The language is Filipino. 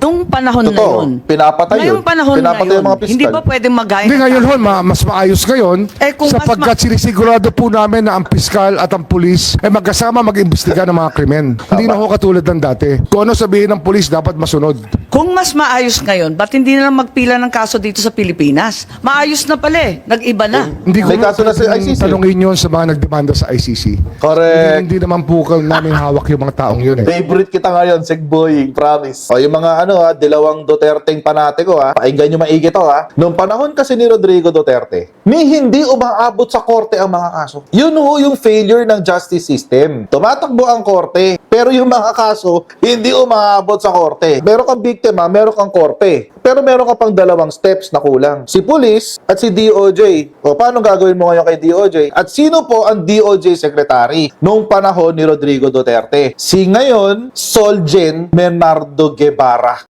Nung panahon na Totoo, yun. pinapatay yun. Ngayong panahon Pinapatay na yung mga yun, hindi piskal. ba pwedeng mag-gaya? Hindi ngayon ho, mas maayos ngayon Kung mas sapagkat sinisigurado po namin na ang piskal at ang pulis ay magkasama mag-imbestiga ng mga krimen. Hindi na ho katulad ng dati. Kung ano sabihin ng pulis, dapat masunod. Kung mas maayos ngayon, ba't hindi na lang magpila ng kaso dito sa Pilipinas? Maayos na pala eh. Nag-iba na. Hindi ko May kaso na sa ICC. tanongin yun sa mga nagdemanda sa ICC. Correct. Hindi naman po namin hawak yung mga taong yun eh. Favorite kita ngayon, Sigboying, promise. O yung mga dilawang Duterteng panatiko painggan nyo maigi to Noong panahon kasi ni Rodrigo Duterte, hindi umaabot sa korte ang mga kaso. Yun ho yung failure ng justice system. Tumatakbo ang korte, pero yung mga kaso, hindi umaabot sa korte. Meron kang biktima, meron kang korte. Pero meron ka pang dalawang steps na kulang. Si police at si DOJ. O paano gagawin mo ngayon kay DOJ? At sino po ang DOJ secretary noong panahon ni Rodrigo Duterte? Si ngayon, Solgen Bernardo Guevara.